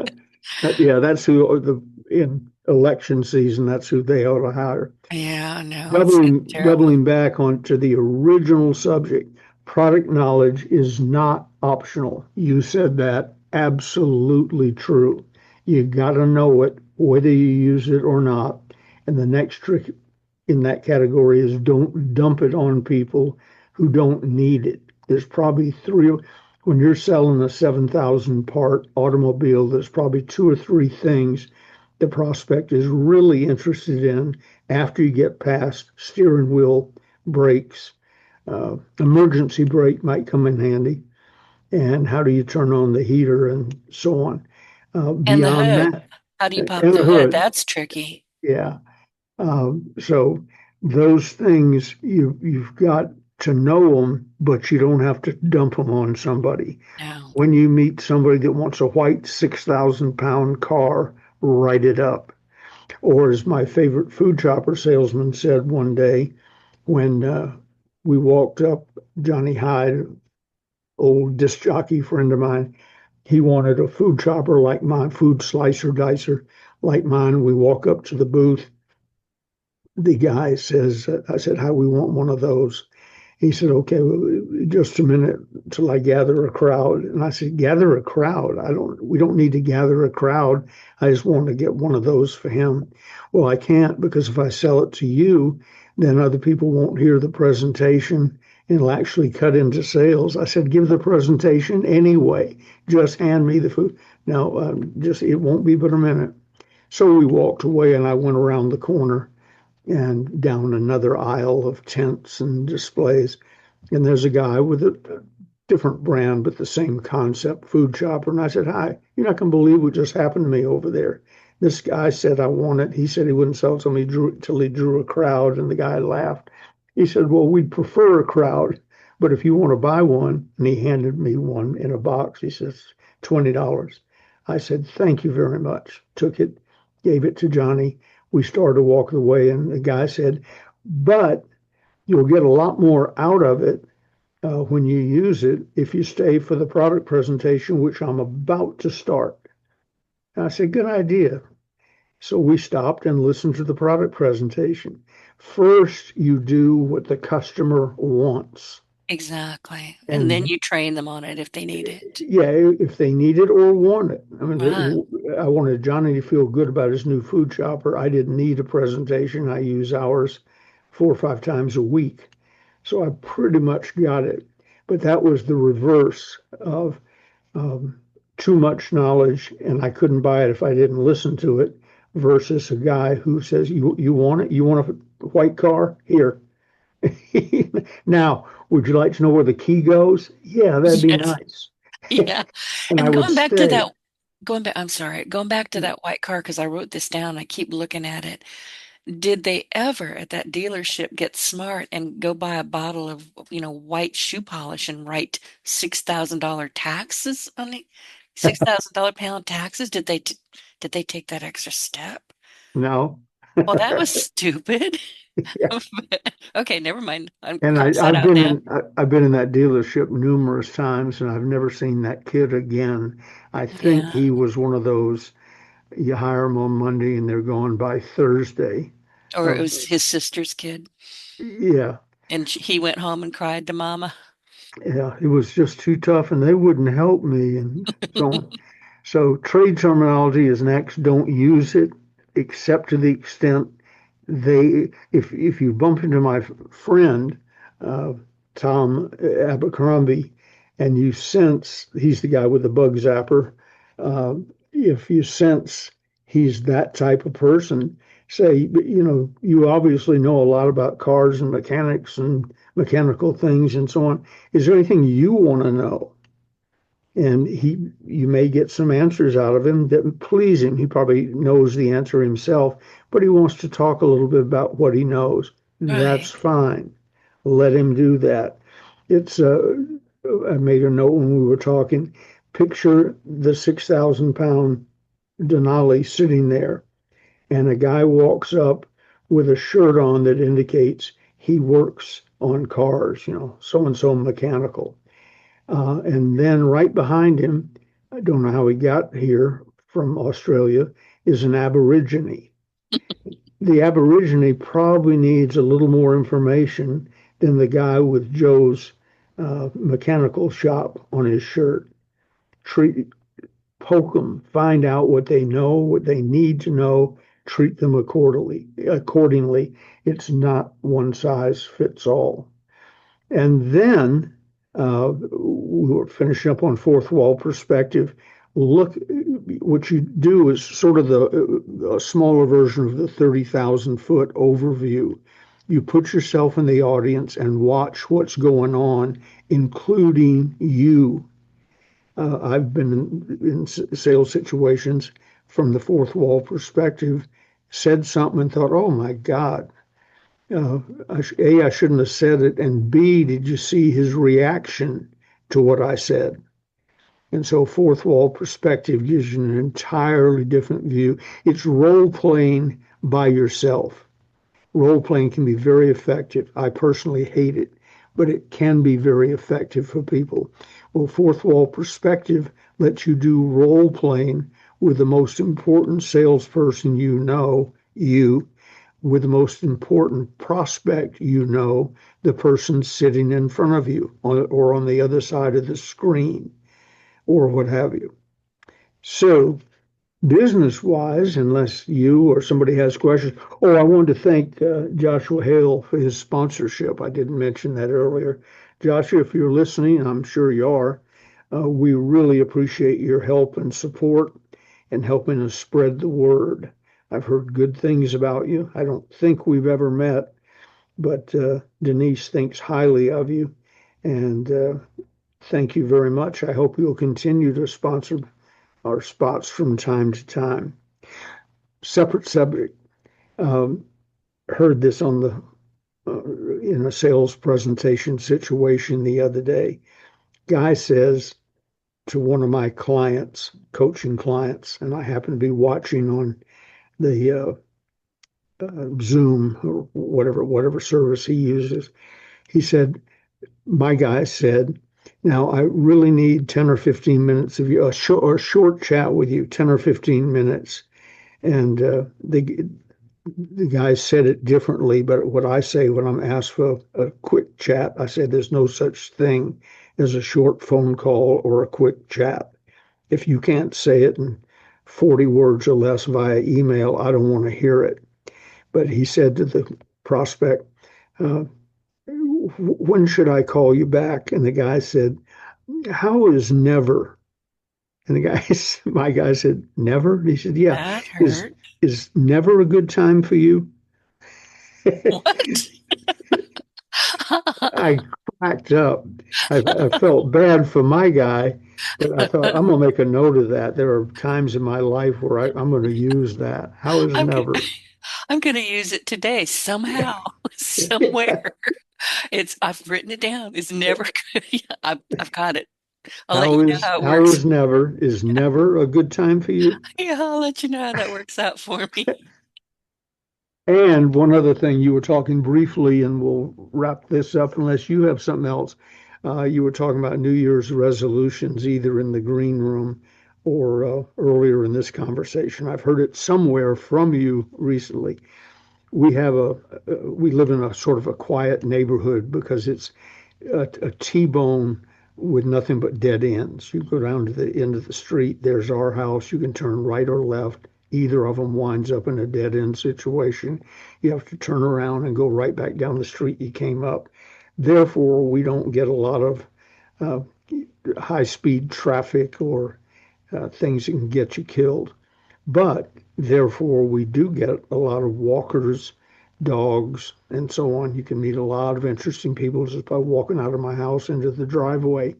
yeah, that's who in election season, that's who they ought to hire. Yeah, no, it's Doubling terrible. back onto the original subject, product knowledge is not optional. You said that absolutely true. You got to know it, whether you use it or not. And the next trick in that category is don't dump it on people who don't need it. There's probably when you're selling a 7,000 part automobile, there's probably two or three things the prospect is really interested in after you get past steering wheel, brakes. Emergency brake might come in handy, and how do you turn on the heater and so on. And the Beyond hood. that, How do you pop and the the hood? hood, That's tricky. yeah. So those things you've got to know them, but you don't have to dump them on somebody. No. When you meet somebody that wants a white 6,000 pound car, write it up. Or as my favorite food chopper salesman said one day when we walked up, Johnny Hyde, old disc jockey friend of mine, he wanted a food chopper like mine, food slicer dicer like mine. We walk up to the booth. The guy says, I said, how we want one of those. He said, okay, well, just a minute till I gather a crowd. And I said, gather a crowd? We don't need to gather a crowd. I just want to get one of those for him. Well, I can't because if I sell it to you, then other people won't hear the presentation and it'll actually cut into sales. I said, give the presentation anyway. Just hand me the food. No, it won't be but a minute. So we walked away and I went around the corner and down another aisle of tents and displays. And there's a guy with a different brand, but the same concept, food shopper. And I said, hi, you're not going to believe what just happened to me over there. This guy said, I want it. He said he wouldn't sell it till he drew a crowd. And the guy laughed. He said, well, we'd prefer a crowd, but if you want to buy one, and he handed me one in a box, he says, $20. I said, thank you very much. Took it, gave it to Johnny. We started to walk away, and the guy said, but you'll get a lot more out of it when you use it if you stay for the product presentation, which I'm about to start. And I said, good idea. So we stopped and listened to the product presentation. First, you do what the customer wants. Exactly. And then And you train them on it if they need it. yeah, if they need it or want it. I Right. mean, I wanted Johnny to feel good about his new food shopper. I didn't need a presentation. I use ours 4 or 5 times a week. So I pretty much got it. But that was the reverse of um, too much knowledge, and I couldn't buy it if I didn't listen to it, versus a guy who says, you want it? You want a white car? Here. Now, would you like to know where the key goes? Yeah, that'd be Yes. nice. Yeah. And I And would stay. I'm sorry, going back to that white car, because I wrote this down, I keep looking at it. Did they ever at that dealership get smart and go buy a bottle of, white shoe polish and write $6,000 taxes on it? $6,000 pound taxes? Did they take that extra step? No. Well, that was stupid. Yeah. Okay, never mind. I And crossed that out now. I've been in that dealership numerous times, and I've never seen that kid again. I think Yeah. he was one of those you hire them on Monday and they're gone by Thursday. Or it Uh, was his sister's kid, yeah, and he went home and cried to mama. yeah, it was just too tough, and they wouldn't help me, and so on. So trade terminology is next. Don't use it except to the extent if you bump into my friend uh, Tom Abercrombie, and you sense he's the guy with the bug zapper. Uh, if you sense he's that type of person, say, you obviously know a lot about cars and mechanics and mechanical things and so on. Is there anything you want to know? And you may get some answers out of him that please him. He probably knows the answer himself, but he wants to talk a little bit about what he knows. That's Right. fine. Let him do that. It's I made a note when we were talking. Picture the 6,000 pound Denali sitting there, and a guy walks up with a shirt on that indicates he works on cars, so and so mechanical. And then right behind him, I don't know how he got here from Australia, is an Aborigine. The Aborigine probably needs a little more information than the guy with Joe's mechanical shop on his shirt. Treat, poke them, find out what they know, what they need to know, treat them accordingly. Accordingly, it's not one size fits all. And then we were finishing up on fourth wall perspective. Look, what you do is sort of a smaller version of the 30,000 foot overview. You put yourself in the audience and watch what's going on, including you. I've been in sales situations from the fourth wall perspective, said something and thought, oh my God, uh, I shouldn't have said it, and B, did you see his reaction to what I said? And so fourth wall perspective gives you an entirely different view. It's role playing by yourself. Role playing can be very effective. I personally hate it, but it can be very effective for people. Well, fourth wall perspective lets you do role playing with the most important salesperson you, with the most important prospect the person sitting in front of you or on the other side of the screen or what have you. So, business wise, unless you or somebody has questions, I wanted to thank Joshua Hale for his sponsorship. I didn't mention that earlier. Joshua, if you're listening, I'm sure you are, we really appreciate your help and support and helping us spread the word. I've heard good things about you. I don't think we've ever met, but Denise thinks highly of you. And thank you very much. I hope you'll continue to sponsor our spots from time to time. Separate subject. Um, Heard this on the in a sales presentation situation the other day. Guy says to one of my clients, coaching clients, and I happen to be watching on the Zoom or whatever service he uses. He said, my guy said, now I really need 10 or 15 minutes of you, a short chat with you, 10 or 15 minutes. And the guy said it differently, but what I say when I'm asked for a quick chat, I say there's no such thing as a short phone call or a quick chat. If you can't say it in 40 words or less via email, I don't want to hear it. But he said to the prospect, uh, when should I call you back? And the guy said, how is never? And the guy, my guy said, never? He said, yeah. That Is hurt. is never a good time for you? What? I cracked up. I felt bad for my guy, but I thought I'm gonna make a note of that. There are times in my life where I'm gonna use that. How is I'm never? I'm going to use it today somehow, somewhere. I've written it down. It's never good. Yeah, I've got it. I'll let you know how it How works. is never? Is never a good time for you? Yeah, I'll let you know how that works out for me. And one other thing, you were talking briefly, and we'll wrap this up unless you have something else. You were talking about New Year's resolutions, either in the green room or earlier in this conversation. I've heard it somewhere from you recently. We live in a sort of a quiet neighborhood because it's a T-bone with nothing but dead ends. You go down to the end of the street, there's our house. You can turn right or left. Either of them winds up in a dead end situation. You have to turn around and go right back down the street you came up. Therefore, we don't get a lot of uh, high speed traffic or things that can get you killed. But therefore, we do get a lot of walkers, dogs, and so on. You can meet a lot of interesting people just by walking out of my house into the driveway.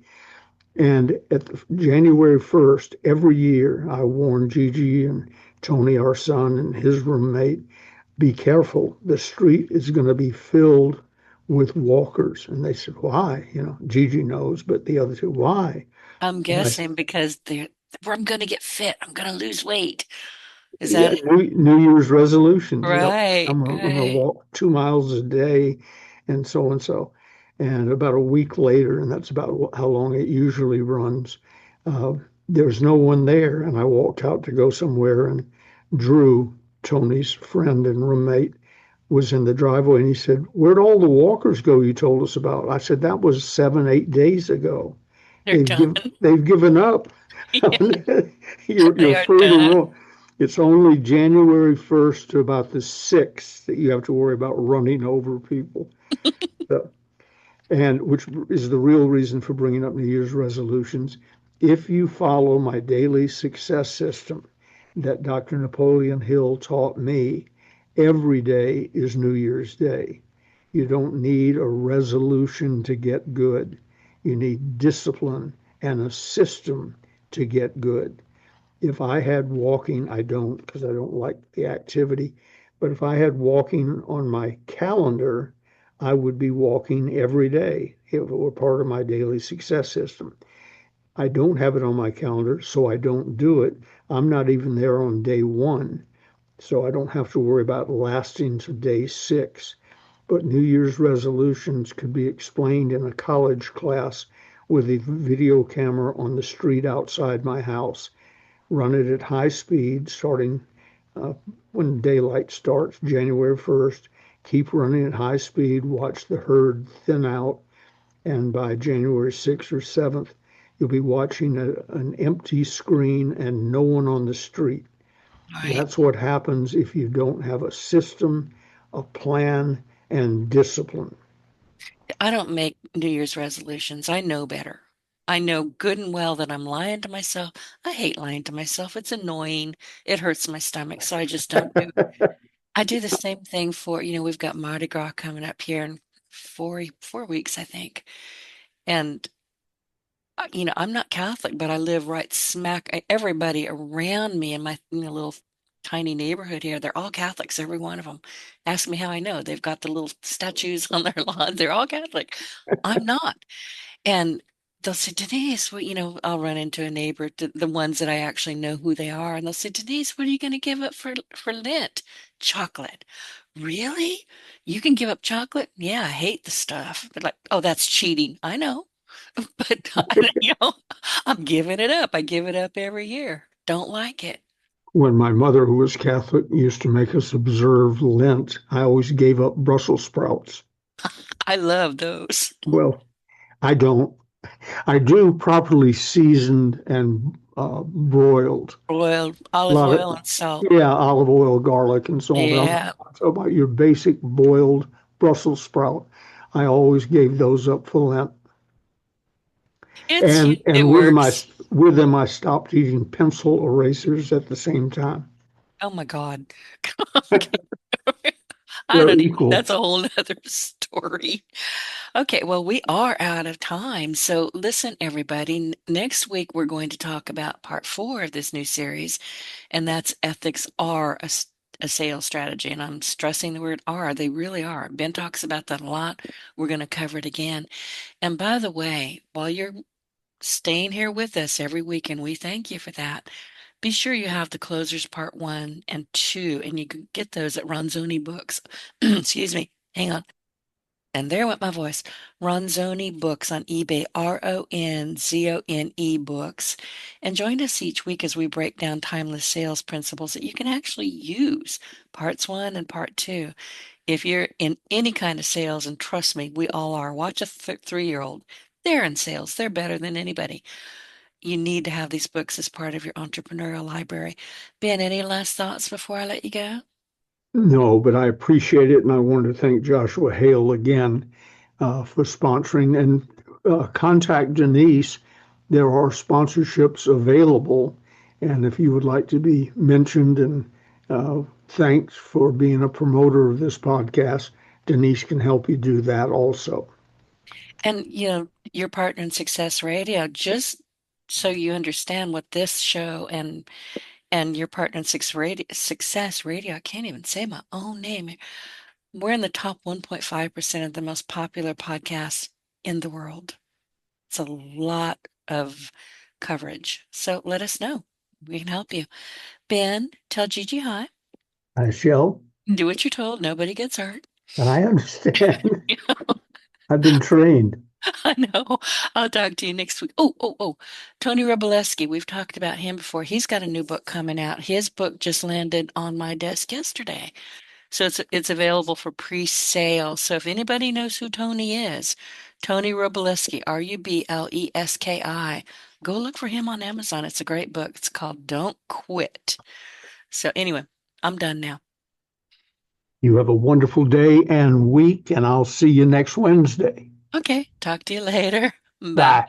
And at January 1st, every year, I warn Gigi and Tony, our son, and his roommate, be careful. The street is going to be filled with walkers. And they said, why? Gigi knows, but the other two, why? I'm And I guessing because I'm going to get fit. I'm going to lose weight. Is Yeah, that it? New Year's resolutions. Yep. Right, I'm gonna right. walk 2 miles a day and so and so. And about a week later, and that's about how long it usually runs, uh, there's no one there. And I walked out to go somewhere, and Drew, Tony's friend and roommate, was in the driveway, and he said, "Where'd all the walkers go you told us about?" I said, "That was 7, 8 days ago. They're done. They've given up. Yeah, they You're are free to done. roam. It's only January 1st to about the 6th that you have to worry about running over people." So, and which is the real reason for bringing up New Year's resolutions. If you follow my daily success system that Dr. Napoleon Hill taught me, every day is New Year's Day. You don't need a resolution to get good. You need discipline and a system to get good. If I had walking, I don't because I don't like the activity, but if I had walking on my calendar, I would be walking every day if it were part of my daily success system. I don't have it on my calendar, so I don't do it. I'm not even there on day one, so I don't have to worry about lasting to day 6. But New Year's resolutions could be explained in a college class with a video camera on the street outside my house. Run it at high speed starting uh, when daylight starts, January 1st. Keep running at high speed, watch the herd thin out, and by January 6th or 7th, you'll be watching an empty screen and no one on the street. Right. That's what happens if you don't have a system, a plan, and discipline. I don't make New Year's resolutions. I know better. I know good and well that I'm lying to myself. I hate lying to myself. It's annoying. It hurts my stomach, so I just don't do it. I do the same thing for, we've got Mardi Gras coming up here in 4 weeks, I think. And I'm not Catholic, but I live right smack. Everybody around me in my little tiny neighborhood here, they're all Catholics, every one of them. Ask me how I know. They've got the little statues on their lawn. They're all Catholic. I'm not. And they'll say, Denise, I'll run into a neighbor, the ones that I actually know who they are, and they'll say, Denise, what are you going to give up for Lent? Chocolate. Really? You can give up chocolate? Yeah, I hate the stuff. But like, oh, that's cheating. I know. But I'm giving it up. I give it up every year. Don't like it. When my mother, who was Catholic, used to make us observe Lent, I always gave up Brussels sprouts. I love those. Well, I don't. I do properly seasoned and broiled. Oil, A olive lot oil of, and salt. yeah, olive oil, garlic, and so on. But I'm Yeah. talking about your basic boiled Brussels sprout. I always gave those up for Lent. It And works. with them I stopped eating pencil erasers at the same time. Oh my God. Okay. I They're don't even, equal. that's a whole nother story. Okay, well, we are out of time. So listen, everybody, next week we're going to talk about part 4 of this new series, and that's ethics are a sales strategy. And I'm stressing the word are. They really are. Ben talks about that a lot. We're going to cover it again. And by the way, while you're staying here with us every week, and we thank you for that, be sure you have the closers part 1 and 2, and you can get those at Ronzoni Books. Excuse me. Hang on. And there went my voice. Ronzoni Books on eBay, Ronzone Books. And join us each week as we break down timeless sales principles that you can actually use, parts 1 and part 2. If you're in any kind of sales, and trust me, we all are, watch a 3-year-old. They're in sales. They're better than anybody. You need to have these books as part of your entrepreneurial library. Ben, any last thoughts before I let you go? No, but I appreciate it, and I want to thank Joshua Hale again for sponsoring. And contact Denise. There are sponsorships available, And if you would like to be mentioned and thanks for being a promoter of this podcast, Denise can help you do that also. And your partner in Success Radio, just so you understand what this show and your partner in Success Radio, I can't even say my own name. We're in the top 1.5% of the most popular podcasts in the world. It's a lot of coverage. So let us know. We can help you. Ben, tell Gigi hi. I shall, Do what you're told. Nobody gets hurt. and I understand. I've been trained. I know. I'll talk to you next week. Oh. Tony Robleski. We've talked about him before. He's got a new book coming out. His book just landed on my desk yesterday. So it's available for pre-sale. So if anybody knows who Tony is, Tony Robleski, Rubleski, go look for him on Amazon. It's a great book. It's called Don't Quit. So anyway, I'm done now. You have a wonderful day and week, and I'll see you next Wednesday. Okay, talk to you later. Bye. Bye.